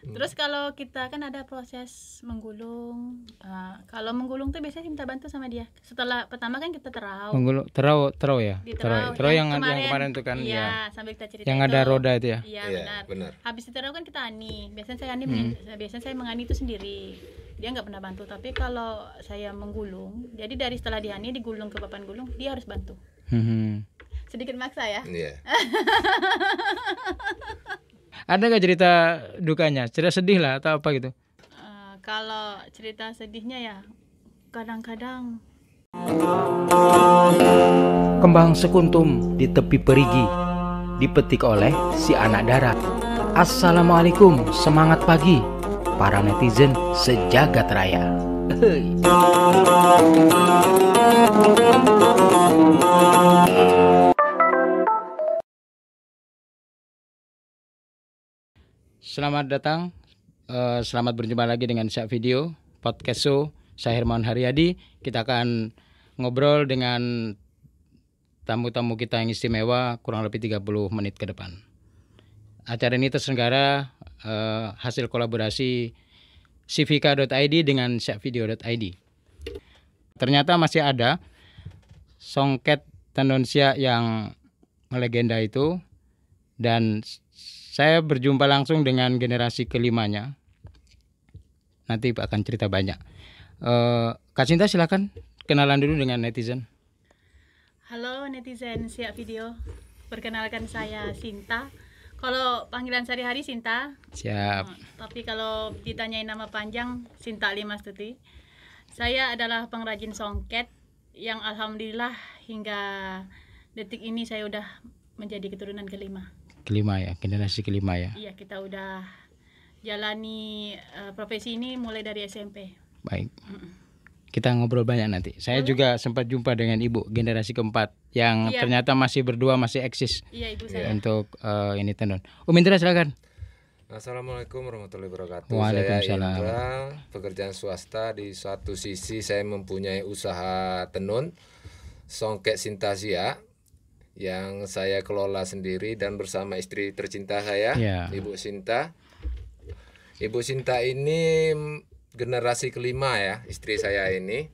Terus kalau kita kan ada proses menggulung. Kalau menggulung tuh biasanya minta bantu sama dia. Setelah pertama kan kita terau. Menggulung terau ya. Diterau. Terau yang kemarin, kemarin itu kan iya, sambil kita cerita yang itu. ada roda itu ya. Iya, Iya, benar. benar. Habis diterau kan kita ani. Biasanya saya mengani itu sendiri. Dia nggak pernah bantu. Tapi kalau saya menggulung, jadi dari setelah diani digulung ke papan gulung, dia harus bantu. Sedikit maksa ya. Iya. Ada nggak cerita dukanya? Cerita sedih lah atau apa gitu? Kalau cerita sedihnya ya kadang-kadang Kembang sekuntum di tepi perigi, dipetik oleh si anak darat. Assalamualaikum, semangat pagi para netizen sejagat raya. Selamat datang, selamat berjumpa lagi dengan Syak Video Podcast Show. Saya Hermawan Haryadi. Kita akan ngobrol dengan tamu-tamu kita yang istimewa kurang lebih 30 menit ke depan. Acara ini terselenggara hasil kolaborasi Civica.id dengan syakvideo.id. Ternyata masih ada songket tenun siak yang melegenda itu, dan saya berjumpa langsung dengan generasi kelimanya. Nanti akan cerita banyak. Kak Sinta silakan kenalan dulu dengan netizen. Halo netizen Syak Video. Perkenalkan saya Sinta. Kalau panggilan sehari-hari Sinta. Siap. Tapi kalau ditanyain nama panjang Sinta Limastuti. Saya adalah pengrajin songket yang alhamdulillah hingga detik ini saya udah menjadi keturunan kelima ya, generasi kelima ya. Iya, kita udah jalani profesi ini mulai dari SMP. Baik. Kita ngobrol banyak nanti. Saya juga sempat jumpa dengan ibu generasi keempat yang ternyata masih berdua, masih eksis. Iya, ibu saya. Untuk ini tenun. Indra silakan. Assalamualaikum warahmatullahi wabarakatuh. Waalaikumsalam. Saya Indra, pekerjaan swasta. Di satu sisi saya mempunyai usaha tenun songket Sintasia yang saya kelola sendiri dan bersama istri tercinta saya, Ibu Sinta. Ibu Sinta ini generasi kelima ya, istri saya ini,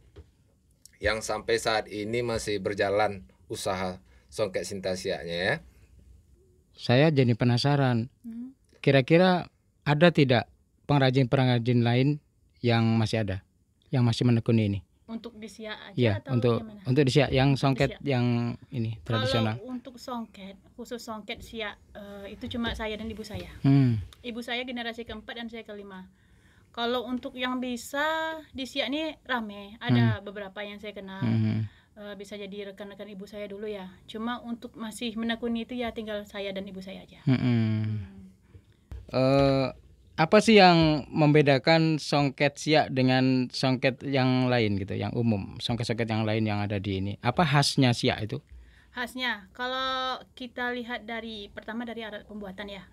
yang sampai saat ini masih berjalan usaha songket Sintasianya ya. Saya jadi penasaran, kira-kira ada tidak pengrajin-pengrajin lain yang masih ada, yang masih menekuni ini? Untuk di siak aja ya, atau gimana? Untuk di siak yang songket yang ini tradisional. Kalau untuk songket, khusus songket siak itu cuma saya dan ibu saya. Ibu saya generasi keempat dan saya kelima. Kalau untuk yang bisa di siak ini rame, ada beberapa yang saya kenal. Bisa jadi rekan-rekan ibu saya dulu ya. Cuma untuk masih menekuni itu ya tinggal saya dan ibu saya aja. Apa sih yang membedakan songket siak dengan songket yang lain gitu, yang umum, songket-songket yang lain yang ada di ini? Apa khasnya siak itu? Khasnya, kalau kita lihat pertama dari alat pembuatan ya.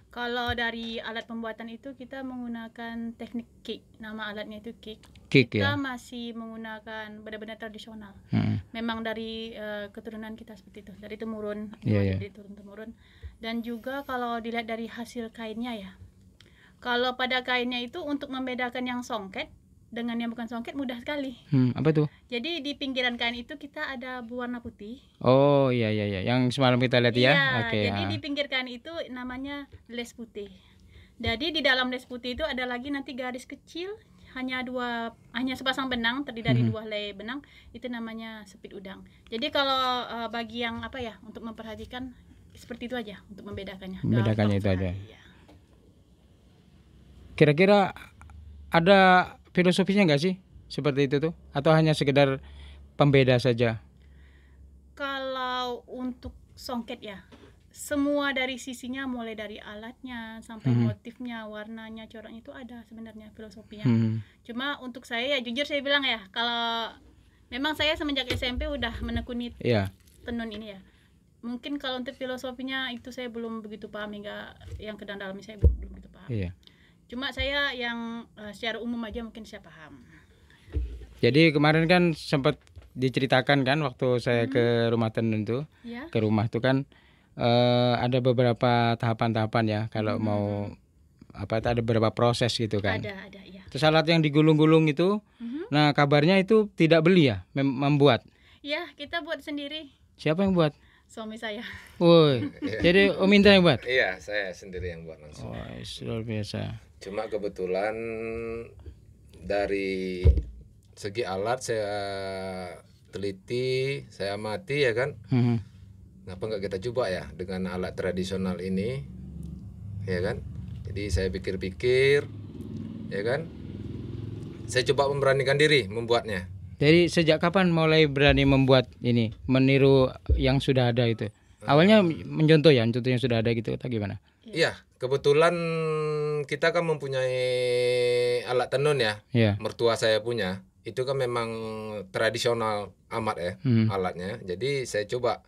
Kalau dari alat pembuatan itu kita menggunakan teknik kick. Nama alatnya itu kick. Kita masih menggunakan benar-benar tradisional. Memang dari keturunan kita seperti itu, dari temurun, dari turun-temurun. Dan juga kalau dilihat dari hasil kainnya ya. Kalau pada kainnya itu untuk membedakan yang songket dengan yang bukan songket mudah sekali. Apa tuh? Jadi di pinggiran kain itu kita ada berwarna putih. Oh iya, yang semalam kita lihat ya. Jadi di pinggir kain itu namanya les putih. Jadi di dalam les putih itu ada lagi nanti garis kecil, hanya sepasang benang terdiri dari 2 helai benang, itu namanya sepit udang. Jadi kalau bagi yang untuk memperhatikan seperti itu aja untuk membedakannya. Membedakannya itu aja. Iya. Kira-kira ada filosofinya nggak sih seperti itu tuh, atau hanya sekedar pembeda saja? Kalau untuk songket ya, semua dari sisinya, mulai dari alatnya sampai motifnya, warnanya, coraknya itu ada sebenarnya filosofinya. Cuma untuk saya ya jujur saya bilang ya, kalau memang saya semenjak SMP udah menekuni tenun ini ya. Mungkin kalau untuk filosofinya itu saya belum begitu paham, hingga yang kedalaman saya belum begitu paham. Cuma saya yang secara umum aja mungkin saya paham. Jadi kemarin kan sempat diceritakan kan waktu saya ke rumah tenun tuh, ke rumah tuh kan ada beberapa tahapan-tahapan ya kalau mau ada beberapa proses gitu kan. Ada ya. Terus alat yang digulung-gulung itu, nah kabarnya itu tidak beli ya, membuat. Ya, kita buat sendiri. Siapa yang buat? Suami saya. Woi, jadi Om Indra yang buat? Iya, saya sendiri yang buat langsung. Oh, luar biasa. Cuma kebetulan dari segi alat saya teliti, saya amati ya kan. Kenapa nggak kita coba ya dengan alat tradisional ini, ya kan? Jadi saya pikir-pikir, ya kan? Saya coba memberanikan diri membuatnya. Jadi sejak kapan mulai berani membuat ini, meniru yang sudah ada itu? Awalnya mencontoh yang sudah ada gitu atau gimana? Iya, kebetulan kita kan mempunyai alat tenun ya. Iya. Mertua saya punya. Itu kan memang tradisional amat ya alatnya. Jadi saya coba,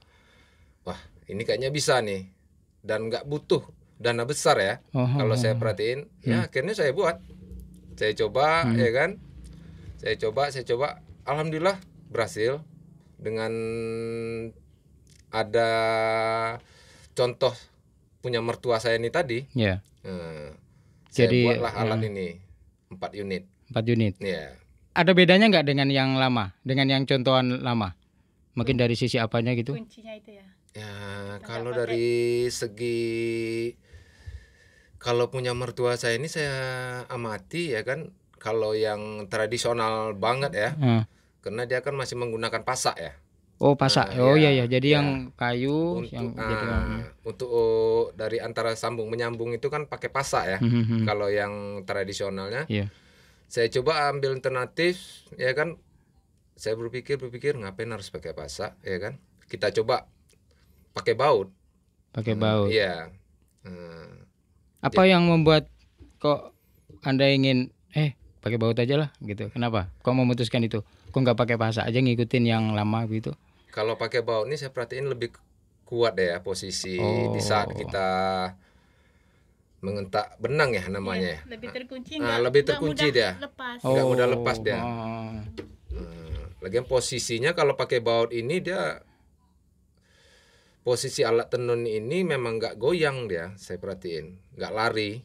wah ini kayaknya bisa nih. Dan nggak butuh dana besar ya. Kalau saya perhatiin, ya akhirnya saya buat. Saya coba ya kan. Saya coba. Alhamdulillah berhasil. Dengan ada contoh punya mertua saya ini tadi. Iya. Saya buatlah alat ini 4 unit. 4 unit. Iya. Ada bedanya nggak dengan yang lama, dengan yang contohan lama? Mungkin dari sisi apanya gitu? Kuncinya itu ya. Ya, kalau dari segi kalau punya mertua saya ini saya amati ya kan, kalau yang tradisional banget ya, karena dia kan masih menggunakan pasak ya. Oh pasak, iya, jadi yang kayu, untuk dari antara sambung menyambung itu kan pakai pasak ya. Kalau yang tradisionalnya, saya coba ambil alternatif ya kan. Saya berpikir ngapain harus pakai pasak ya kan. Kita coba pakai baut. Pakai baut. Iya. Apa yang membuat kok Anda ingin pakai baut aja lah gitu? Kenapa? Kok memutuskan itu? Kok nggak pakai pasak aja ngikutin yang lama gitu? Kalau pakai baut ini saya perhatiin lebih kuat deh ya posisi di saat kita mengentak benang ya namanya. Lebih terkunci. Lebih terkunci dia. Nggak mudah lepas dia. Oh. Lagian posisinya kalau pakai baut ini dia posisi alat tenun ini memang nggak goyang dia, saya perhatiin, nggak lari.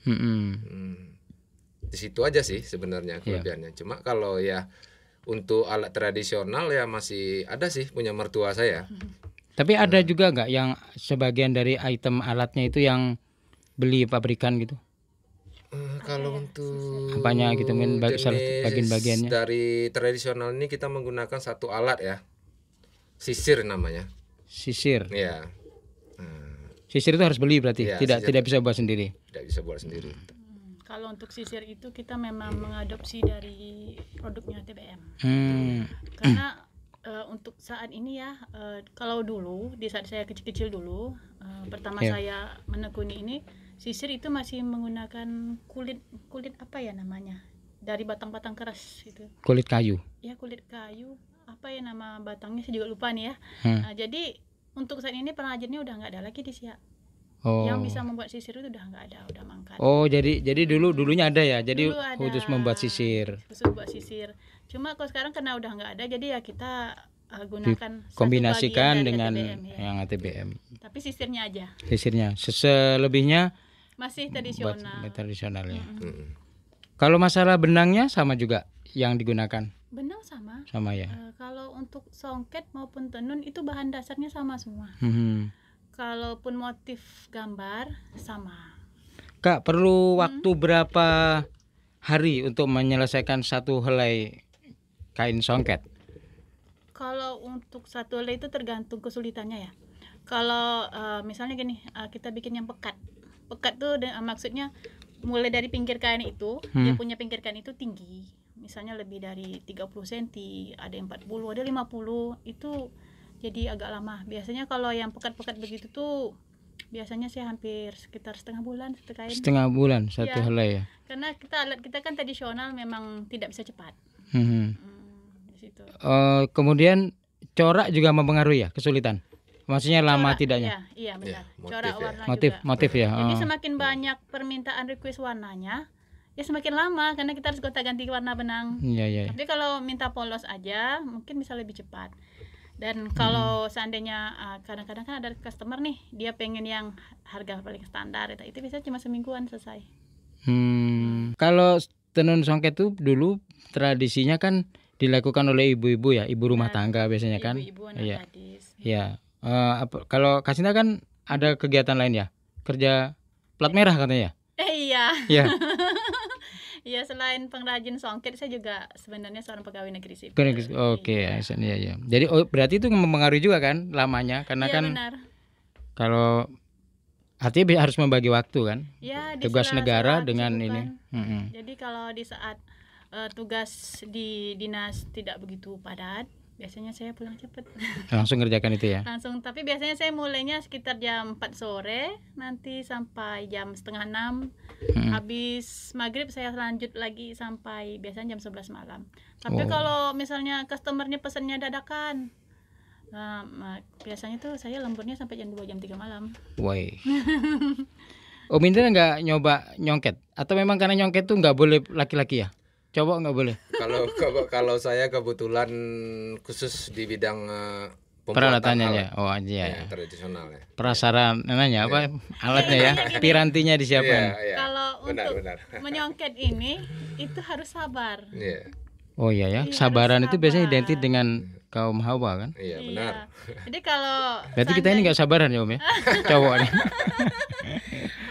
Di situ aja sih sebenarnya kelebihannya. Cuma kalau ya untuk alat tradisional ya masih ada sih punya mertua saya. Tapi ada juga nggak yang sebagian dari item alatnya itu yang beli pabrikan gitu? Kalau untuk apanya gitu bagian-bagiannya? Dari tradisional ini kita menggunakan satu alat ya, sisir namanya. Sisir. Iya. Sisir itu harus beli berarti, tidak bisa buat sendiri. Tidak bisa buat sendiri. Kalau untuk sisir itu kita memang mengadopsi dari produknya TBM. Karena untuk saat ini ya, kalau dulu di saat saya kecil-kecil dulu, pertama saya menekuni ini, sisir itu masih menggunakan kulit apa ya namanya, dari batang-batang keras itu. Kulit kayu. Ya kulit kayu. Apa ya nama batangnya saya juga lupa nih ya. Jadi untuk saat ini pengrajinnya udah nggak ada lagi di Siak. Yang bisa membuat sisir itu udah nggak ada, udah mangkat. Jadi dulunya ada ya. Jadi khusus membuat sisir. Khusus buat sisir. Cuma kalau sekarang karena udah nggak ada, jadi ya kita gunakan kombinasikan dengan ATBM, ya. yang ATBM. Tapi sisirnya aja. Sisirnya. Selebihnya masih tradisional. Tradisional ya. Kalau masalah benangnya sama juga yang digunakan. Benang sama. Sama ya. Kalau untuk songket maupun tenun itu bahan dasarnya sama semua. Kalaupun motif gambar sama. Kak, perlu waktu berapa hari untuk menyelesaikan satu helai kain songket? Kalau untuk satu helai itu tergantung kesulitannya ya. Kalau misalnya gini, kita bikin yang pekat. Pekat tuh maksudnya mulai dari pinggir kain itu, dia punya pinggir kain itu tinggi. Misalnya lebih dari 30 cm, ada yang 40, ada 50, itu jadi agak lama. Biasanya kalau yang pekat-pekat begitu tuh biasanya sih hampir sekitar setengah bulan satu kain. Setengah bulan satu helai ya. Karena alat kita kan tradisional, memang tidak bisa cepat. Di situ. Kemudian corak juga mempengaruhi ya kesulitan. Maksudnya lama tidaknya. Iya benar. Corak warna motif juga. ya. Jadi semakin banyak permintaan request warnanya, ya semakin lama karena kita harus gonta-ganti warna benang. Iya. Tapi kalau minta polos aja mungkin bisa lebih cepat. Dan kalau seandainya kadang-kadang kan ada customer nih, dia pengen yang harga paling standar, itu bisa cuma semingguan selesai. Kalau tenun songket itu dulu tradisinya kan dilakukan oleh ibu-ibu ya, ibu rumah tangga biasanya kan. Ibu-ibu anak Iya. gadis. Iya. Kalau Kasinta kan ada kegiatan lain ya, kerja plat merah katanya ya. Iya. Iya. Iya, selain pengrajin songket saya juga sebenarnya seorang pegawai negeri sipil. Oke, ASN, iya. Jadi berarti itu mempengaruhi juga kan lamanya, karena Iya, kan benar. kalau artinya harus membagi waktu kan, Ya, di tugas sela-sela negara dengan kesibukan. ini. Jadi kalau di saat tugas di dinas tidak begitu padat, biasanya saya pulang cepat. Langsung ngerjakan itu ya. Langsung, tapi biasanya saya mulainya sekitar jam 4 sore, nanti sampai jam setengah 6. Habis maghrib saya lanjut lagi sampai biasanya jam 11 malam. Tapi kalau misalnya customernya pesannya dadakan, biasanya tuh saya lemburnya sampai jam 2 jam 3 malam. Woi. Om Indra nggak nyoba nyongket? Atau memang karena nyongket tuh nggak boleh laki-laki ya? Cowok nggak boleh? Kalau saya kebetulan khusus di bidang pembuatan Peralatannya alat. ya. Oh aja ya. Tradisional ya. Prasarananya apa? Alatnya ya. Pirantinya disiapkan. Iya. Kalau Benar, untuk benar. menyongket ini itu harus sabar. Iya. Oh iya ya. Iya, Sabaran harus itu biasanya sabar. identik dengan kaum Hawa kan? Iya, benar. Jadi kalau Berarti kita ini nggak sabaran ya Om ya? Cowok nih.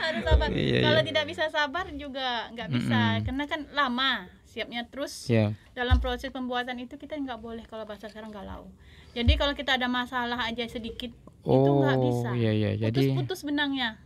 harus sabar. Iya, Kalau iya. tidak bisa sabar juga nggak bisa, karena kan lama siapnya terus. Ya. Dalam proses pembuatan itu kita nggak boleh, kalau bahasa sekarang galau. Jadi kalau kita ada masalah aja sedikit itu nggak bisa. Iya iya. Jadi Putus-putus benangnya.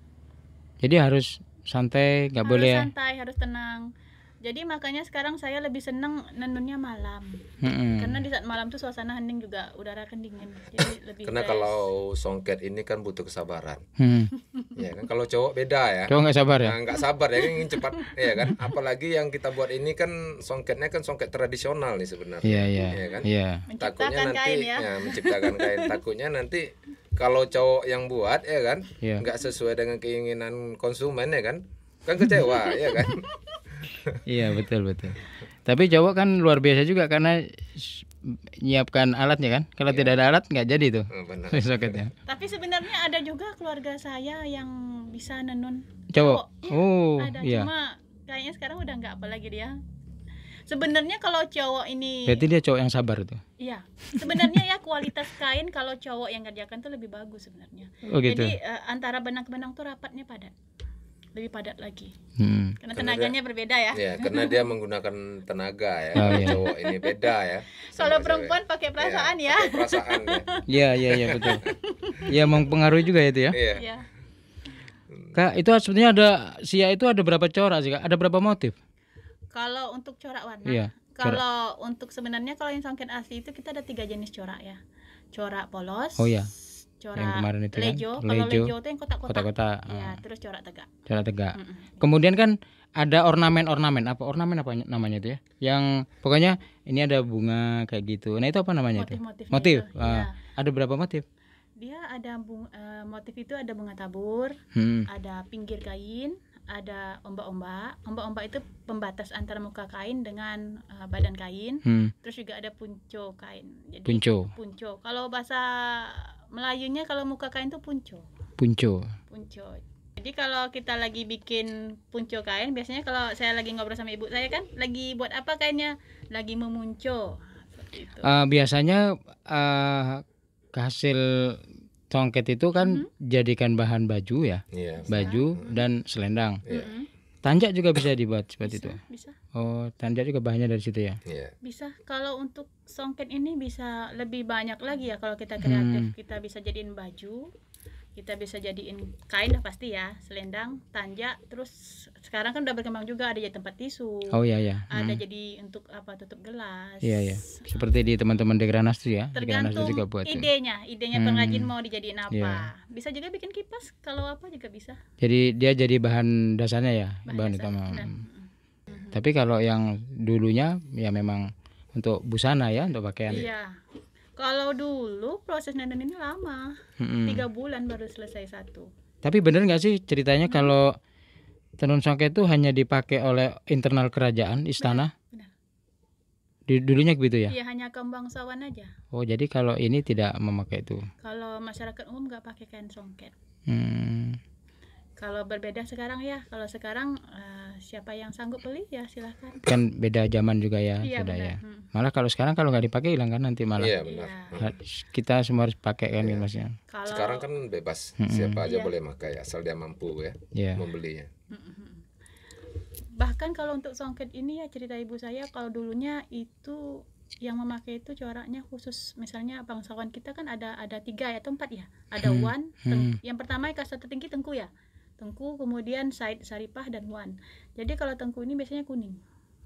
harus santai, nggak Harus boleh. santai, harus tenang. Jadi makanya sekarang saya lebih senang nenunnya malam. Mm-mm. Karena di saat malam tuh suasana hening juga, udara kan dingin. Jadi lebih Karena fresh. kalau songket ini kan butuh kesabaran. Hmm. Ya kan kalau cowok beda ya. Cowok nggak sabar ya? Nah, nggak sabar ya, ingin cepat ya kan. Apalagi yang kita buat ini kan songketnya kan songket tradisional nih sebenarnya. Iya iya. Iya kan? Iya. Takutnya Menciptakan nanti kain ya. menciptakan kain. Takutnya nanti kalau cowok yang buat ya kan Iya. nggak sesuai dengan keinginan konsumen ya kan kecewa ya kan. Iya betul betul. Tapi cowok kan luar biasa juga karena nyiapkan alatnya kan. Kalau tidak ada alat nggak jadi tuh Benar. soketnya. Tapi sebenarnya ada juga keluarga saya yang bisa nenun Cowok. Iya, Oh ada. iya. Cuma kayaknya sekarang udah nggak, apalagi dia. Sebenarnya kalau cowok ini, Berarti dia cowok yang sabar tuh. iya. Sebenarnya ya kualitas kain kalau cowok yang kerjakan tuh lebih bagus sebenarnya. Oh gitu. Jadi antara benang ke benang tuh rapatnya padat, lebih padat lagi. Karena Karena tenaganya berbeda ya. Ya karena dia menggunakan tenaga ya. Oh, iya. Cowok ini beda ya. sama Kalau cewek. perempuan pakai perasaan ya. pakai perasaan ya. Iya iya iya betul. Iya mempengaruhi juga itu ya. Iya. Iya. Kak itu sebenarnya ada sia itu ada berapa corak sih Kak? Ada berapa motif? Kalau untuk corak warna, Iya. kalau untuk sebenarnya kalau yang songket asli itu kita ada 3 jenis corak ya. Corak polos. Oh iya. Corak Yang kemarin itu kan, lejo. Kalau lejo. lejo itu yang kotak-kotak. Kotak-kotak. Iya, terus corak tegak. Corak tegak. Kemudian kan ada ornamen-ornamen. Apa ornamen apa namanya itu ya? Yang pokoknya ini ada bunga kayak gitu. Nah itu apa namanya itu? Motif-motifnya Motif. itu, iya. Ada berapa motif? Dia ada motif itu ada bunga tabur, ada pinggir kain, ada ombak-ombak. Ombak-ombak itu pembatas antara muka kain dengan badan kain. Terus juga ada punco kain. Jadi Punco. punco. Kalau bahasa Melayunya kalau muka kain tuh punco. Punco. Punco. Jadi kalau kita lagi bikin punco kain, biasanya kalau saya lagi ngobrol sama ibu saya kan, lagi buat apa kainnya? Lagi memunco. Seperti itu. Biasanya hasil songket itu kan jadikan bahan baju ya, Iya. baju dan selendang. Mm-mm. Tanjak juga bisa dibuat seperti itu. Bisa. Oh, tanjak juga bahannya dari situ ya. Iya. Bisa. Kalau untuk songket ini bisa lebih banyak lagi ya kalau kita kreatif. Kita bisa jadiin baju, kita bisa jadiin kain dah pasti ya, selendang, tanjak. Terus sekarang kan udah berkembang juga, ada jadi tempat tisu, Oh iya ya. ada jadi untuk apa, tutup gelas. Iya ya. Seperti di teman-teman Degranas tuh ya. Degranas Tergantung tuh juga buat. Tuh. idenya pengrajin mau dijadiin apa. Iya. Bisa juga bikin kipas, kalau apa juga bisa. Jadi dia jadi bahan dasarnya ya, bahan dasar, utama. benar. Tapi kalau yang dulunya ya memang untuk busana ya, untuk pakaian. Iya. Kalau dulu proses nenun ini lama, 3 bulan baru selesai satu. Tapi bener nggak sih ceritanya kalau tenun songket itu hanya dipakai oleh internal kerajaan istana? Benar. Dulunya begitu ya? Iya, hanya kaum bangsawan aja. Oh jadi kalau ini tidak memakai itu. Kalau masyarakat umum nggak pakai kain songket. Hmm. Kalau berbeda sekarang ya, kalau sekarang siapa yang sanggup beli ya silahkan. Kan beda zaman juga ya, Iya sudah benar. ya. Malah kalau sekarang kalau nggak dipakai hilang kan nanti malah. Iya benar. Iya. Kita semua harus pakai kan gitu maksudnya. Kalau Sekarang kan bebas, siapa aja Iya. boleh pakai asal dia mampu ya Iya. membelinya. bahkan kalau untuk songket ini ya cerita ibu saya, kalau dulunya itu yang memakai itu coraknya khusus, misalnya bangsawan kita kan ada 3 atau 4 ya, ada Wan, yang pertama kasta tertinggi Tengku ya, Tengku, kemudian Said, Saripah, dan Wan. Jadi kalau Tengku ini biasanya kuning,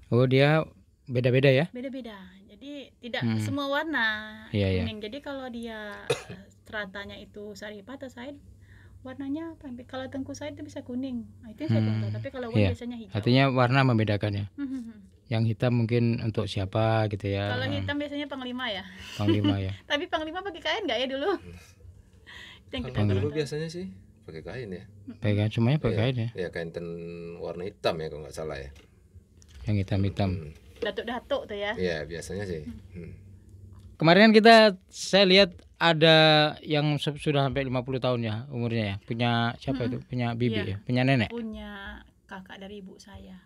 Oh, dia beda-beda ya? beda-beda, jadi tidak semua warna Iya, kuning. Jadi kalau dia stratanya itu Saripah atau Said, warnanya apa? Kalau Tengku Said itu bisa kuning, nah, itu yang saya belum tahu. Tapi kalau Wan Iya. biasanya hijau. Artinya warna membedakan ya. Yang hitam mungkin untuk siapa gitu ya. Kalau hitam biasanya panglima ya. Panglima ya. Tapi panglima pakai kain nggak ya dulu? Itu yang kita Kalau dulu kurang tahu. biasanya sih pakai kain ya. Pegang semuanya pakai kain ya. Ya kain warna hitam ya kalau nggak salah ya. Yang hitam-hitam. Datuk-datuk tuh ya. Iya biasanya sih. Kemarin kan saya lihat ada yang sudah sampai 50 tahun ya umurnya ya. Punya siapa itu? Punya bibi Iya. ya? Punya nenek. Punya kakak dari ibu saya.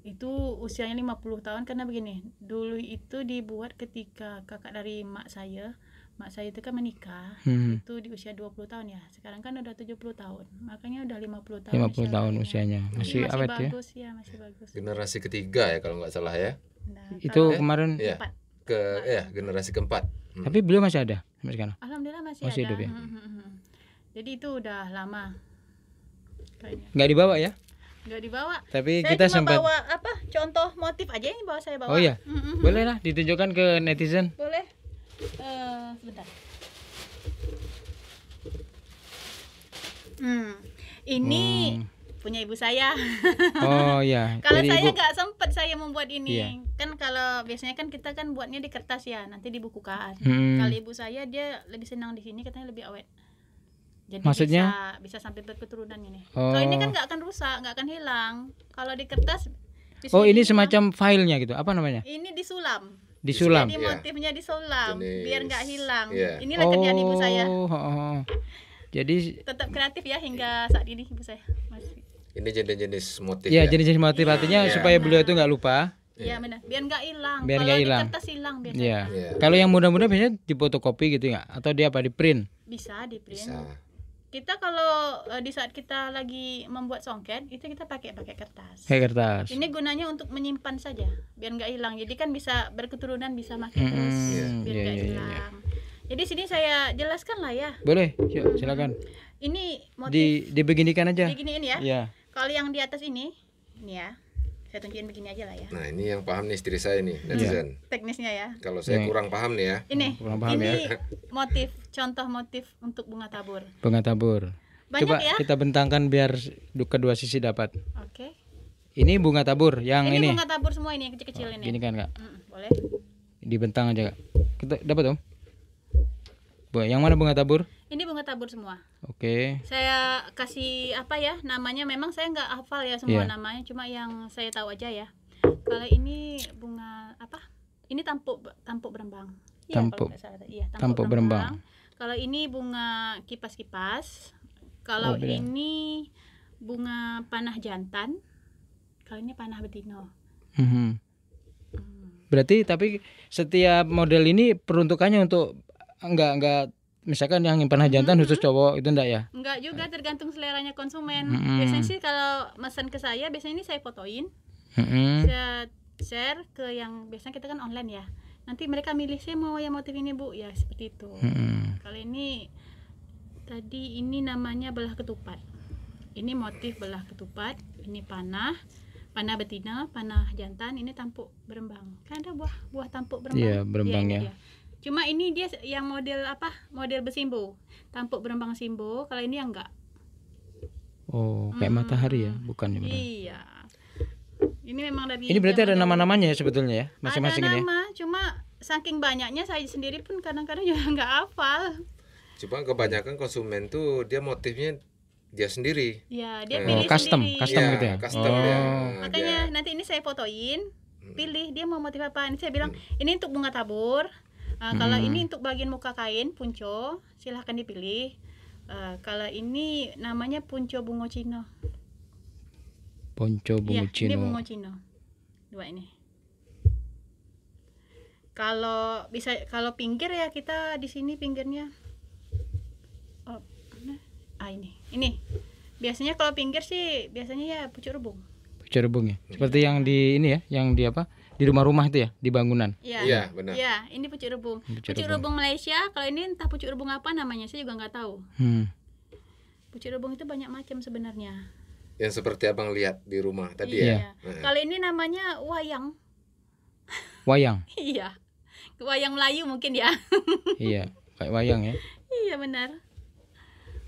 Itu usianya 50 tahun karena begini. Dulu itu dibuat ketika kakak dari mak saya itu kan menikah. Itu di usia 20 tahun ya. Sekarang kan udah 70 tahun. Makanya udah 50 tahun. 50 tahun usianya. Masih Masih awet ya. bagus ya, masih bagus. Generasi ketiga ya kalau nggak salah ya. Nah, Itu kemarin Ya. Empat. Generasi keempat. tapi beliau masih ada sampai sekarang. alhamdulillah masih Masih ada. hidup ya? Jadi itu udah lama kayaknya. Nggak dibawa ya? Nggak dibawa. Tapi Saya kita cuma sempat. bawa apa? Contoh motif aja yang bawa saya bawa. Oh iya. Boleh lah ditunjukkan ke netizen. Boleh. Sebentar. Ini punya ibu saya. Oh iya. Kalau Dari saya ibu. nggak sempet saya membuat ini. Iya. Kan kalau biasanya kan kita kan buatnya di kertas ya, nanti dibukukan. Hmm. Kalau ibu saya dia lebih senang di sini, katanya lebih awet. Jadi Maksudnya? bisa sampai berketurunan ini. Oh. Kalau ini kan nggak akan rusak, nggak akan hilang. Kalau di kertas Oh ini bisa semacam filenya gitu. Apa namanya? ini disulam. Disulam. Jadi motifnya disulam biar nggak hilang. Iya. Inilah kerjaan ibu saya. Oh. Jadi Tetap kreatif ya hingga saat ini ibu saya masih. Ini jenis-jenis motif ya ya. jenis-jenis motif artinya Iya. supaya beliau itu nggak lupa. Iya benar. Biar nggak hilang. Biar Kalau nggak di hilang. kertas hilang biasanya. Iya. Iya. Kalau yang muda-muda biasanya difotokopi gitu nggak? Atau dia apa di print? Bisa di print. Bisa. Kita kalau di saat kita lagi membuat songket itu kita pakai kertas. Kayak kertas. Ini gunanya untuk menyimpan saja biar nggak hilang. Jadi kan bisa berketurunan, bisa makai terus biar iya, nggak iya, hilang. Jadi sini saya jelaskan lah ya. Boleh, yuk, silakan. Ini motif Dibeginikan aja. diginiin ya. Iya. Kalau yang di atas ini ya. Saya tunjukin begini aja lah ya. Nah ini yang paham nih istri saya nih netizen. Teknisnya ya. Kalau saya kurang paham nih ya. Ini Kurang paham ini motif, contoh motif untuk bunga tabur. Bunga tabur. Banyak Coba ya. kita bentangkan biar kedua sisi dapat. Oke. Ini bunga tabur yang Ini ini. bunga tabur semua ini yang kecil-kecil ini. Gini kan Kak. Boleh. Dibentang aja Kak. Kita dapat Om? Yang mana bunga tabur? Ini bunga tabur semua. Oke. Saya kasih apa ya namanya, memang saya nggak hafal ya semua Iya. namanya, cuma yang saya tahu aja ya. Kalau ini bunga apa? Ini tampuk berembang. Iya, Tampuk. kalau nggak salah. Iya, Tampuk berembang. Kalau ini bunga kipas-kipas. Kalau beda. ini bunga panah jantan. Kalau ini panah betina. Mhm. Berarti tapi setiap model ini peruntukannya untuk enggak misalkan yang panah jantan khusus cowok itu enggak ya? Enggak juga, tergantung seleranya konsumen. Mm-mm. Biasanya sih kalau pesan ke saya, biasanya ini saya fotoin. Mhm. Saya share ke yang biasanya kita kan online ya. Nanti mereka milih, saya mau yang motif ini Bu, ya seperti itu. Mhm. Kalau ini tadi ini namanya belah ketupat. Ini motif belah ketupat, ini panah betina, panah jantan, ini tampuk berembang. Kan ada buah tampuk berembang. Iya, berembang ini ya. dia. Cuma ini dia yang model apa? Model bersimbo. Tampuk berembang simbo, kalau ini yang enggak. Oh, kayak matahari ya, bukan ya? Benar. Iya. Ini memang dari Ini berarti ada zaman dahulu. nama-namanya ya sebetulnya ya, masing-masing ada ini. Ya? nama, cuma saking banyaknya saya sendiri pun kadang-kadang juga nggak hafal. Cuma kebanyakan konsumen tuh dia motifnya dia sendiri. Ya, dia Oh, pilih custom, sendiri. custom Iya, gitu ya? Custom Oh. dia. Makanya nanti ini saya fotoin, pilih dia mau motif apa. Ini saya bilang, ini untuk bunga tabur. Kalau ini untuk bagian muka kain punco, silahkan dipilih. Kalau ini namanya punco bungo cino. Ponco bungo Iya, ini cino. bungo cino. Dua ini. Kalau kalau pinggir ya kita di sini pinggirnya. Oh, mana? Ini. Biasanya kalau pinggir sih biasanya ya pucuk rebung. Pucuk rebung ya. Seperti yang di ini ya, yang di apa? Di rumah-rumah itu ya, di bangunan. Iya, benar. Iya, ini pucuk rebung. Pucuk Pucuk rebung Malaysia, kalau ini entah pucuk rebung apa namanya, saya juga nggak tahu. Pucuk rebung itu banyak macam sebenarnya. Yang seperti abang lihat di rumah tadi Iya. ya. Kalau ini namanya wayang. Wayang. Iya. Wayang Melayu mungkin ya. Iya, kayak wayang ya. Iya benar.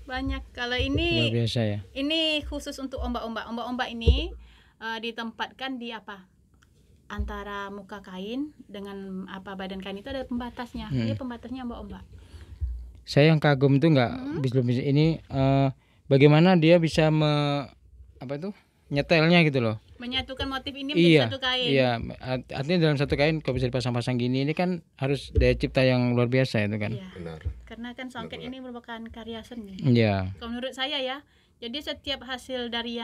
Banyak. Kalau Luar ini biasa ya. ini khusus untuk ombak-ombak. Ombak-ombak ini ditempatkan di apa? Antara muka kain dengan badan kain itu ada pembatasnya. Ini pembatasnya ombak-ombak. Saya yang kagum itu belum bisa ini bagaimana dia bisa nyetelnya gitu loh. Menyatukan motif ini menjadi satu kain. Iya, artinya dalam satu kain kalau bisa dipasang-pasang gini ini kan harus daya cipta yang luar biasa itu kan. Iya. Benar. Karena kan songket ini merupakan karya seni. Iya. Kalau menurut saya ya, jadi setiap hasil dari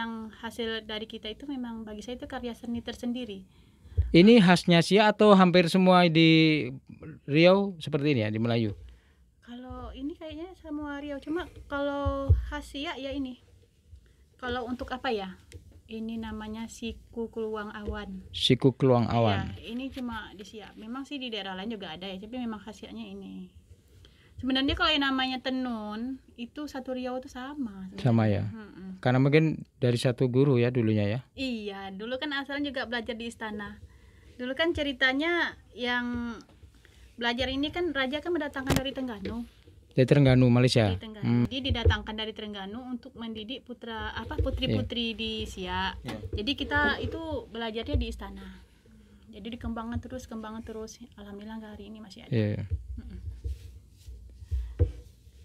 kita itu memang bagi saya itu karya seni tersendiri. Ini khasnya Siak atau hampir semua di Riau seperti ini ya, di Melayu? Kalau ini kayaknya semua Riau, cuma kalau khas Siak ya ini. Kalau untuk apa ya? Ini namanya siku keluang awan. Siku keluang awan. Ya, ini cuma di Siak. Memang sih di daerah lain juga ada ya, tapi memang khasiatnya ini. Sebenarnya kalau yang namanya tenun itu satu Riau itu sama. Sama ya. Karena mungkin dari satu guru ya dulunya ya. Iya, dulu kan asalnya juga belajar di istana. Dulu kan ceritanya yang belajar ini kan raja kan mendatangkan dari Terengganu. Dari Terengganu, Malaysia. Dari Terengganu. Dia didatangkan dari Terengganu untuk mendidik putri-putri di Siak. Jadi kita itu belajarnya di istana. Jadi dikembangkan terus. Alhamdulillah hari ini masih ada. Iya.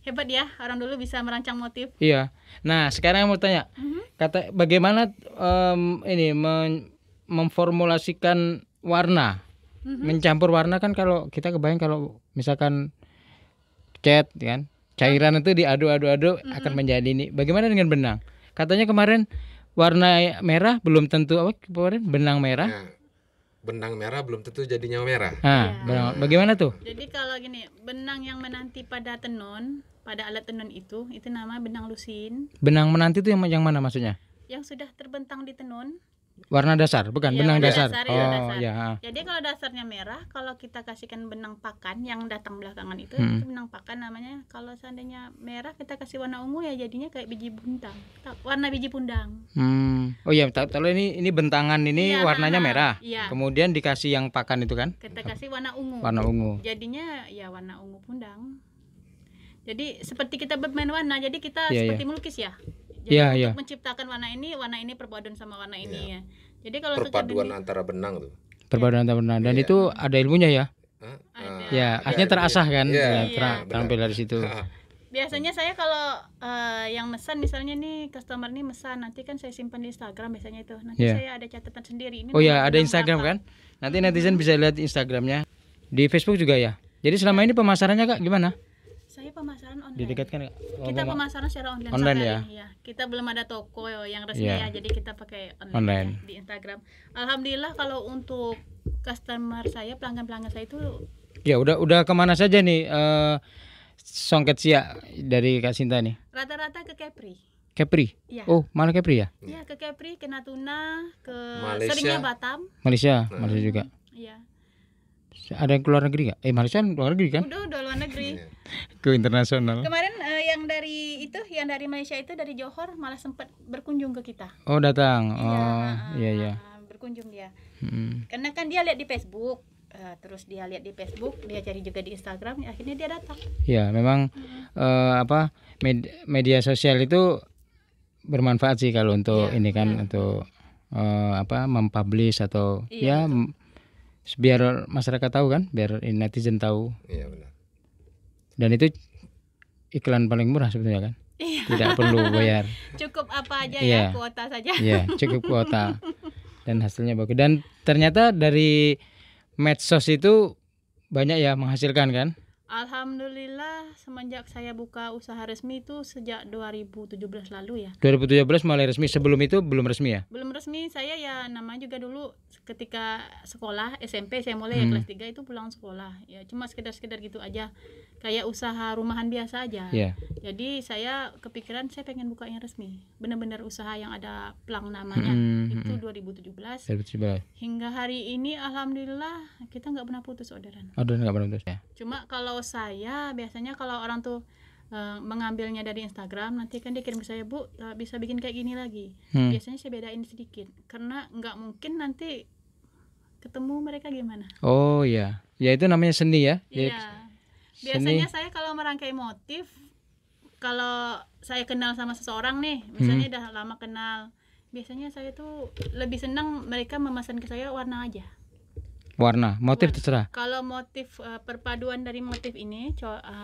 Hebat ya, orang dulu bisa merancang motif. Iya. Nah, sekarang mau tanya. Bagaimana memformulasikan warna? Mencampur warna kan kalau kita kebayang kalau misalkan cat kan, cairan itu diaduk-aduk akan menjadi ini. Bagaimana dengan benang? Katanya kemarin warna merah belum tentu benang merah. Nah, benang merah belum tentu jadinya merah. Nah, bagaimana tuh? Jadi kalau gini, benang yang menanti pada tenun, pada alat tenun itu nama benang lusin. Benang menanti itu yang mana maksudnya? Yang sudah terbentang di tenun. Warna dasar, bukan Ya, benang warna dasar. dasar, Oh, dasar. ya. Jadi kalau dasarnya merah, kalau kita kasihkan benang pakan yang datang belakangan itu benang pakan namanya. Kalau seandainya merah kita kasih warna ungu ya jadinya kayak biji pundang. Warna biji pundang. Oh iya, kalau ini bentangan ini Iya, warnanya merah. iya. Kemudian dikasih yang pakan itu kan? Kita kasih warna ungu. Warna ungu. Jadinya ya warna ungu pundang. Jadi seperti kita bermain warna, jadi kita Iya, seperti iya. melukis ya. Jadi Iya, untuk iya. menciptakan warna ini perpaduan sama warna ini ya. Jadi kalau untuk Perpaduan cat antara benang tuh. Perpaduan antara benang. Dan Iya. itu ada ilmunya ya. Hah? Ada. Ya, akhirnya terasah kan? Iya, Ya, iya. terampil dari situ. biasanya saya kalau yang mesan misalnya nih customer nih mesan, nanti kan saya simpan di Instagram biasanya itu. Nanti Iya. saya ada catatan sendiri. Ini Oh ya, nomor ada benang Instagram berapa. kan? Nanti netizen bisa lihat Instagramnya. Di Facebook juga ya. Jadi selama ini pemasarannya Kak gimana? Saya pemasaran online. Didekatkan nggak? Kita pemasaran secara online, Online sampai ya? hari ini, ya. Kita belum ada toko yang resmi Iya. ya, jadi kita pakai online, Online. ya, di Instagram. Alhamdulillah kalau untuk customer saya, pelanggan-pelanggan saya itu Ya udah kemana saja nih songket Siak dari Kak Sinta nih? rata-rata ke Kepri. Kepri. Iya. Oh, mana Kepri ya? Iya, ke Kepri, ke Natuna, ke Malaysia. seringnya Batam. Malaysia juga. Iya. Ada yang keluar negeri nggak? Malaysia luar negeri kan? Udah luar negeri. Iya. Ke internasional. Kemarin yang dari Malaysia itu dari Johor malah sempat berkunjung ke kita. Oh datang. Oh iya. Berkunjung dia. Mm. Karena kan dia lihat di Facebook, terus dia lihat di Facebook, dia cari juga di Instagram, akhirnya dia datang. Ya memang media sosial itu bermanfaat sih kalau untuk ini kan untuk mempublish atau Iya, biar masyarakat tahu kan, biar netizen tahu. Iya benar. Dan itu iklan paling murah sebetulnya kan. Tidak perlu bayar. Cukup apa aja Iya. ya, kuota saja. Iya, cukup kuota. Dan hasilnya bagus. Dan ternyata dari medsos itu banyak ya menghasilkan kan? Alhamdulillah semenjak saya buka usaha resmi itu sejak 2017 lalu ya. 2017 mulai resmi, sebelum itu belum resmi ya? Belum resmi, saya ya namanya juga dulu ketika sekolah SMP saya mulai ya kelas 3 itu pulang sekolah. Ya cuma sekedar gitu aja. Kayak usaha rumahan biasa aja. Iya. Jadi saya kepikiran saya pengen buka yang resmi. Benar-benar usaha yang ada plang namanya. Itu 2017. 2017. Hingga hari ini alhamdulillah kita nggak pernah putus orderan. Aduh, nggak pernah putus ya. Cuma kalau saya biasanya kalau orang tuh mengambilnya dari Instagram, nanti kan dia kirim ke saya, Bu, bisa bikin kayak gini lagi. Biasanya saya bedain sedikit karena nggak mungkin nanti ketemu mereka gimana. Oh iya, ya itu namanya seni ya. Iya. Biasanya saya kalau merangkai motif, kalau saya kenal sama seseorang nih, misalnya udah lama kenal, biasanya saya tuh lebih senang mereka memesan ke saya warna aja. Warna, motif terserah. Kalau motif perpaduan dari motif ini,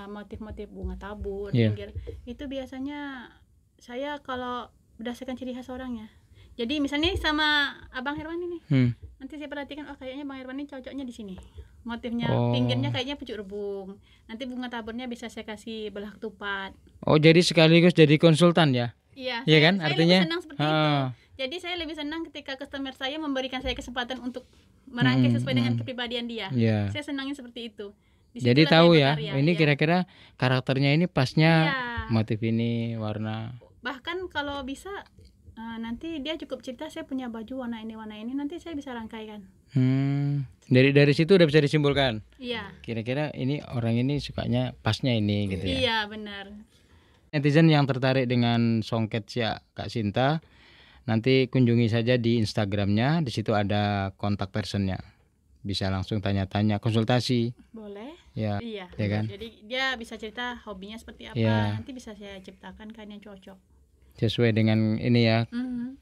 motif-motif bunga tabur, Iya. pinggir, itu biasanya saya kalau berdasarkan ciri khas orangnya. Jadi misalnya sama Abang Herwan ini, nanti saya perhatikan, oh kayaknya Bang Herwan ini cocoknya di sini. Motifnya, pinggirnya kayaknya pucuk rebung. Nanti bunga taburnya bisa saya kasih belah ketupat. Oh, jadi sekaligus jadi konsultan ya? Iya, Iya kan? saya Artinya lebih senang seperti itu. Jadi saya lebih senang ketika customer saya memberikan saya kesempatan untuk merangkai sesuai dengan kepribadian dia. Iya. Saya senangnya seperti itu. Jadi Disitulah tahu saya ya, berkarya, ini iya. kira-kira karakternya ini pasnya Iya. motif ini, warna. Bahkan kalau bisa nanti dia cukup cerita saya punya baju warna ini nanti saya bisa rangkaikan. Dari situ udah bisa disimpulkan. Iya. Kira-kira ini orang ini sukanya pasnya ini gitu ya. Iya benar. Netizen yang tertarik dengan songket Siak Kak Sinta, nanti kunjungi saja di Instagramnya. Di situ ada kontak personnya. Bisa langsung tanya-tanya, konsultasi. Boleh. Ya. Iya. Ya kan? Jadi dia bisa cerita hobinya seperti apa. Iya. Nanti bisa saya ciptakan kain yang cocok. Sesuai dengan ini ya,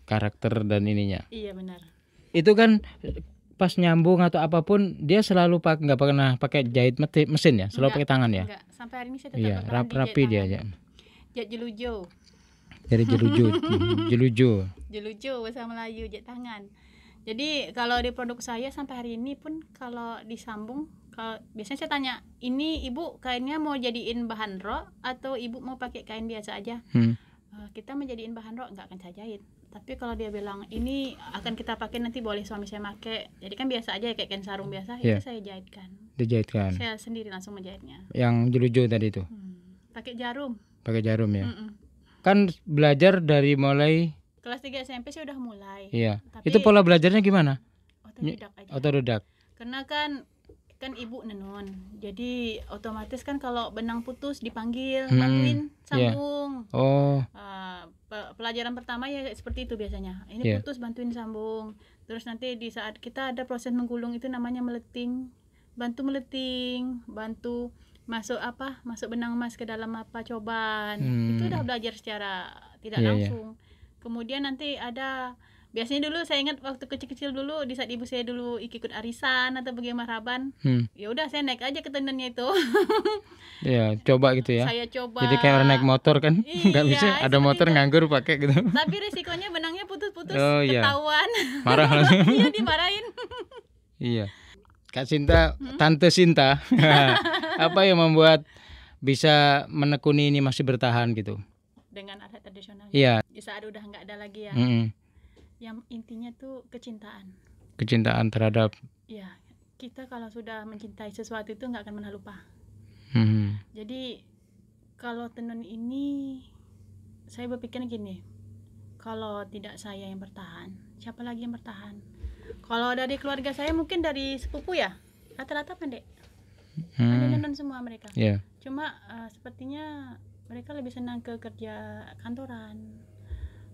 karakter dan ininya. Iya benar. Itu kan pas nyambung atau apapun dia selalu nggak pernah pakai jahit mesin ya, selalu pakai tangan ya. Enggak. Sampai hari ini saya tetap Iya, berperan di rapi jahit dia tangan. aja. Jahit jelujo. Dari jeluju, jeluju. Jelujo bahasa Melayu, jahit tangan. Jadi kalau di produk saya sampai hari ini pun kalau disambung, biasanya saya tanya, ini ibu kainnya mau jadiin bahan rok atau ibu mau pakai kain biasa aja? Kita menjadiin bahan rok nggak akan saya jahit. Tapi kalau dia bilang ini akan kita pakai nanti boleh suami saya pakai. Jadi kan biasa aja kayak kain sarung biasa, Iya. itu saya jahitkan. Dijahitkan. Saya sendiri langsung menjahitnya. Yang jeluju tadi itu, Pakai jarum. pakai jarum ya. Kan belajar dari mulai, Kelas 3 SMP saya udah mulai. iya. Tapi Itu pola belajarnya gimana? otodidak aja. Otodidak. Karena kan ibu nenun, jadi otomatis kan kalau benang putus dipanggil bantuin sambung. Oh, Pelajaran pertama ya seperti itu biasanya, ini Iya. putus bantuin sambung. Terus nanti di saat kita ada proses menggulung itu namanya meleting, bantu masuk benang emas ke dalam coban. Itu udah belajar secara tidak Iya, iya. langsung. Kemudian nanti ada, biasanya dulu saya ingat waktu kecil-kecil dulu di saat ibu saya dulu ikut arisan atau pergi maraban, ya udah saya naik aja ke tenunnya itu. ya coba gitu ya. Saya coba. Jadi kayak orang naik motor kan, nggak Iya, bisa ada seperti motor itu. nganggur pakai gitu. Tapi risikonya benangnya putus-putus, Oh, iya. ketahuan. Marah. Iya dimarahin. Iya. Kak Sinta, Tante Sinta, apa yang membuat bisa menekuni ini masih bertahan gitu? Dengan adat tradisional. Iya. Di saat udah nggak ada lagi ya. Yang intinya tuh kecintaan. Kecintaan terhadap. Iya. Kita kalau sudah mencintai sesuatu itu nggak akan pernah lupa. Jadi kalau tenun ini saya berpikir gini, kalau tidak saya yang bertahan, siapa lagi yang bertahan? Kalau dari keluarga saya mungkin dari sepupu ya, rata-rata pendek, pandai tenun semua mereka. Iya. Cuma sepertinya mereka lebih senang ke kerja kantoran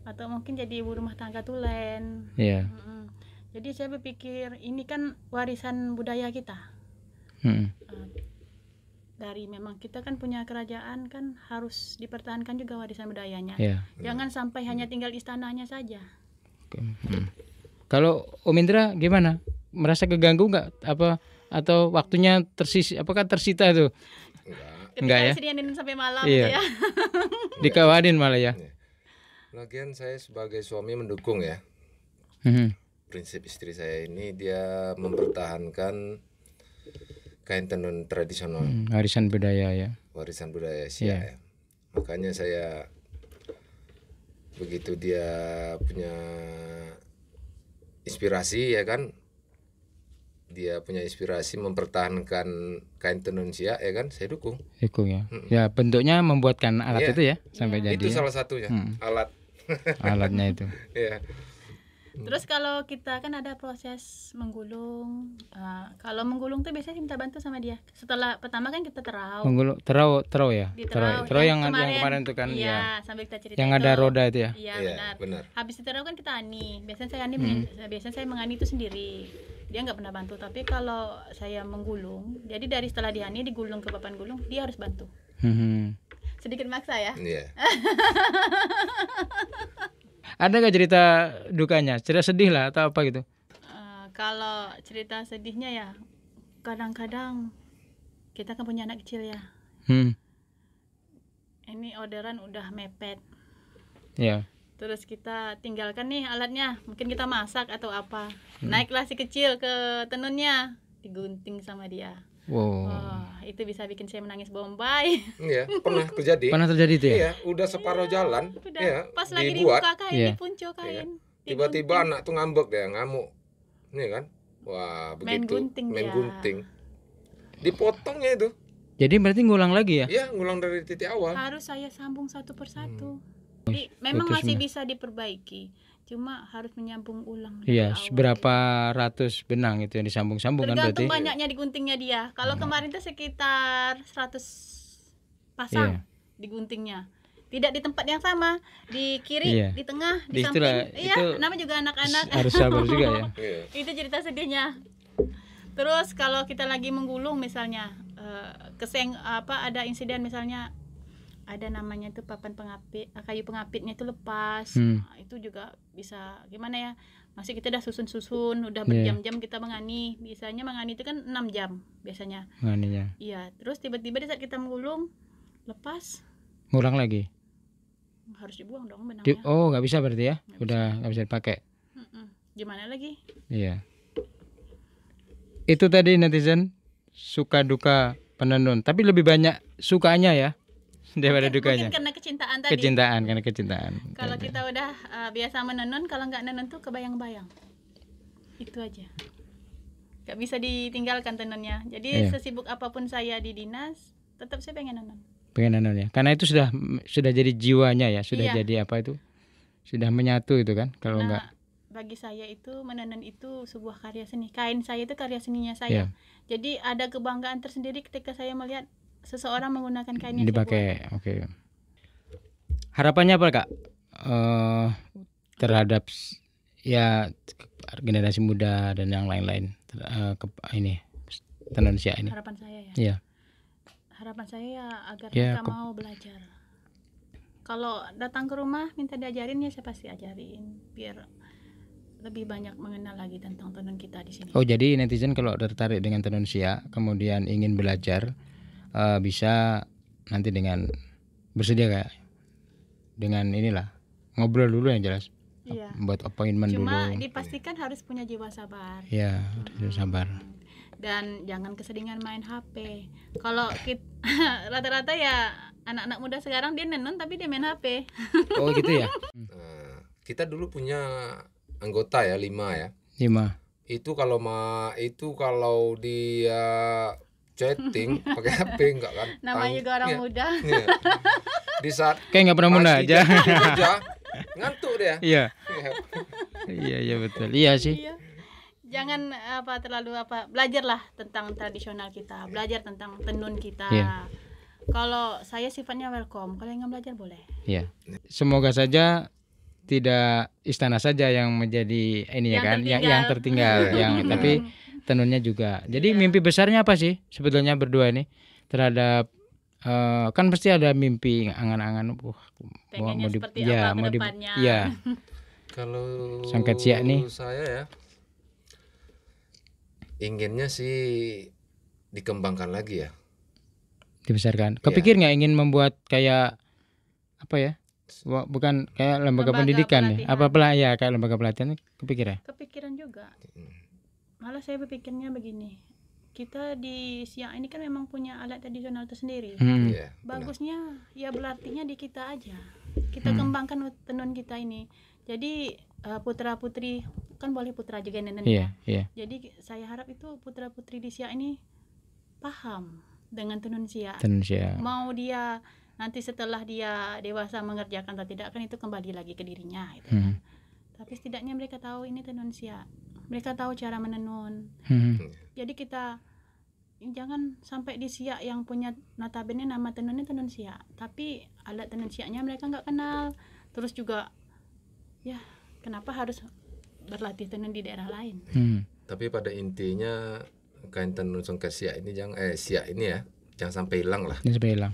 atau mungkin jadi ibu rumah tangga tulen. Iya. Jadi saya berpikir ini kan warisan budaya kita. Dari memang kita kan punya kerajaan kan harus dipertahankan juga warisan budayanya. Iya. Jangan sampai hanya tinggal istananya saja. Kalau Om Indra gimana? Merasa keganggu nggak? Apa atau waktunya apakah tersita itu? Enggak ya? Ketika istrinya sampai malam Iya. gitu ya. Dikawanin malah ya. Lagian saya sebagai suami mendukung ya. Prinsip istri saya ini dia mempertahankan kain tenun tradisional, warisan budaya ya. warisan budaya Siak ya. Makanya saya begitu dia punya inspirasi ya kan, dia punya inspirasi mempertahankan kain tenun Siak ya kan, saya dukung. Ya. Ya bentuknya membuatkan alat Iya. itu ya sampai jadi. Itu salah satunya alat. Alatnya itu. Ya. Terus kalau kita kan ada proses menggulung. Kalau menggulung tuh biasanya minta bantu sama dia. Setelah pertama kan kita terau. Menggulung terau ya. Di Terau yang kemarin itu kan iya, ya. sambil kita cerita Yang itu. ada roda itu ya. Iya, Iya, benar. Habis diterau kan kita ani. Biasanya saya ani biasanya saya mengani itu sendiri. Dia nggak pernah bantu, tapi kalau saya menggulung, jadi dari setelah diani digulung ke papan gulung, dia harus bantu. Sedikit maksa ya. Iya. Ada nggak cerita dukanya? Cerita sedih lah atau apa gitu? Kalau cerita sedihnya ya, kadang-kadang kita kan punya anak kecil ya. Ini orderan udah mepet. Ya. Terus kita tinggalkan nih alatnya, mungkin kita masak atau apa. Naiklah si kecil ke tenunnya, digunting sama dia. Wow. Wah, itu bisa bikin saya menangis bombay. Iya, pernah terjadi. Pernah terjadi itu ya? Iya, udah separuh jalan. Udah, Iya, pas lagi dibuat. dibuka kain, Iya. dipunco kain. Tiba-tiba anak tuh ngambek deh, ngamuk. Nih kan? Wah, Main begitu. gunting Main dia. gunting. Dipotongnya itu. Jadi berarti ngulang lagi ya? Iya, ngulang dari titik awal. Harus saya sambung satu persatu. Jadi, memang putus masih semua. bisa diperbaiki, cuma harus menyambung ulang. Iya, dari awal. berapa ratus benang itu yang disambung-sambung kan berarti? Tergantung banyaknya diguntingnya dia. Kalau kemarin itu sekitar 100 pasang diguntingnya. Tidak di tempat yang sama, di kiri, Iya. di tengah, di Di itulah, samping. Iya, itu namanya juga anak-anak. Harus sabar juga ya. Iya. Itu cerita sedihnya. Terus kalau kita lagi menggulung misalnya, ada insiden misalnya ada namanya itu papan pengapit, kayu pengapitnya itu lepas. Nah, itu juga bisa gimana ya? Masih kita udah susun-susun, udah berjam-jam kita mengani. Biasanya mengani itu kan 6 jam biasanya. Menganinya. Iya, terus tiba-tiba di saat kita menggulung lepas, Ngulang lagi. harus dibuang dong benangnya. Oh, nggak bisa berarti ya? Udah nggak bisa dipakai. Gimana lagi? Iya. Itu tadi netizen suka duka penenun, tapi lebih banyak sukanya ya daripada dukanya. Mungkin karena kecintaan tadi. Karena kecintaan. Kalau kita udah biasa menenun, kalau nggak nenun tuh kebayang-bayang. Itu aja. Nggak bisa ditinggalkan tenunnya. Jadi sesibuk apapun saya di dinas, tetap saya pengen nenun. Pengen nenun ya. Karena itu sudah jadi jiwanya ya, sudah jadi apa itu? Sudah menyatu itu kan. Kalau enggak bagi saya itu menenun itu sebuah karya seni. Kain saya itu karya seninya saya. Jadi ada kebanggaan tersendiri ketika saya melihat seseorang menggunakan kain yang dipakai. Oke. Harapannya apa Kak? Terhadap ya generasi muda dan yang lain-lain ini tenun Siak ini. Harapan saya ya. Iya. Harapan saya ya agar mereka mau belajar. Kalau datang ke rumah minta diajarin ya saya pasti ajarin biar lebih banyak mengenal lagi tentang tenun kita di sini. Oh, jadi netizen kalau tertarik dengan tenun Siak kemudian ingin belajar bisa nanti dengan bersedia kayak dengan inilah ngobrol dulu yang jelas. Iya. Buat appointment dulu. Cuma dipastikan harus punya jiwa sabar. Ya, harus sabar. Dan jangan keseringan main HP. Kalau rata-rata ya anak-anak muda sekarang dia nenun tapi dia main HP. Oh gitu ya. Kita dulu punya anggota ya 5 ya. 5. Itu kalau dia chatting pakai HP enggak kan? Namanya juga orang muda. Iya. Di saat Kayak nggak pernah muda pagi aja. jam kerja, ngantuk dia. Iya. Iya betul. Iya sih. Iya. Jangan terlalu belajarlah tentang tradisional kita, belajar tentang tenun kita. Iya. Kalau saya sifatnya welcome, kalau yang belajar boleh. Iya. Semoga saja tidak istana saja yang menjadi ini ya kan, yang tertinggal, yang tapi tenunnya juga. Jadi mimpi besarnya apa sih sebetulnya berdua ini terhadap kan pasti ada mimpi angan-angan pengennya seperti apa ke depannya. Iya. Kalau Songket Siak nih saya ya inginnya sih dikembangkan lagi ya, dibesarkan. Kepikir nggak ingin membuat kayak apa ya? Bukan kayak lembaga pendidikan ya? Apa ya kayak lembaga pelatihan? Kepikir ya? Kepikiran juga. Malah saya berpikirnya begini, kita di Siak ini kan memang punya alat tradisional tersendiri. Iya, benar. Bagusnya ya berartinya di kita aja. Kita kembangkan tenun kita ini. Jadi putra putri kan boleh putra juga nenek. Iya, iya. Jadi saya harap itu putra putri di Siak ini paham dengan tenun Siak. Tenun Siak. Mau dia nanti setelah dia dewasa mengerjakan atau tidak kan itu kembali lagi ke dirinya gitu. Tapi setidaknya mereka tahu ini tenun Siak. Mereka tahu cara menenun. Jadi kita jangan sampai di Siak yang punya notabene nama tenunnya tenun Siak, tapi alat tenun Siaknya mereka nggak kenal. Terus juga ya kenapa harus berlatih tenun di daerah lain? Tapi pada intinya kain tenun songket Siak ini Siak ini ya jangan sampai hilang lah. Ini sampai hilang.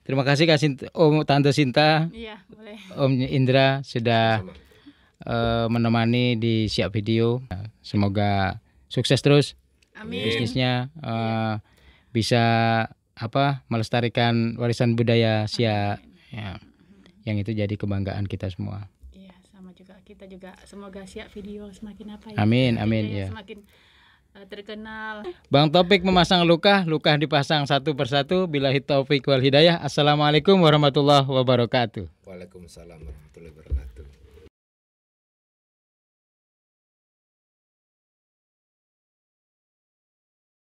Terima kasih Kak Sinta, Om Tante Sinta, Iya boleh. Om Indra sudah Sama. menemani di Siak Video. Semoga sukses terus Amin. bisnisnya, bisa melestarikan warisan budaya Siak ya, yang itu jadi kebanggaan kita semua. Iya sama juga kita juga semoga Siak Video semakin apa ya? Amin, amin, Jaya ya. Semakin terkenal. Bang Topik memasang luka dipasang satu persatu. Billahi taufik wal hidayah. Assalamualaikum warahmatullahi wabarakatuh. Waalaikumsalam warahmatullahi wabarakatuh.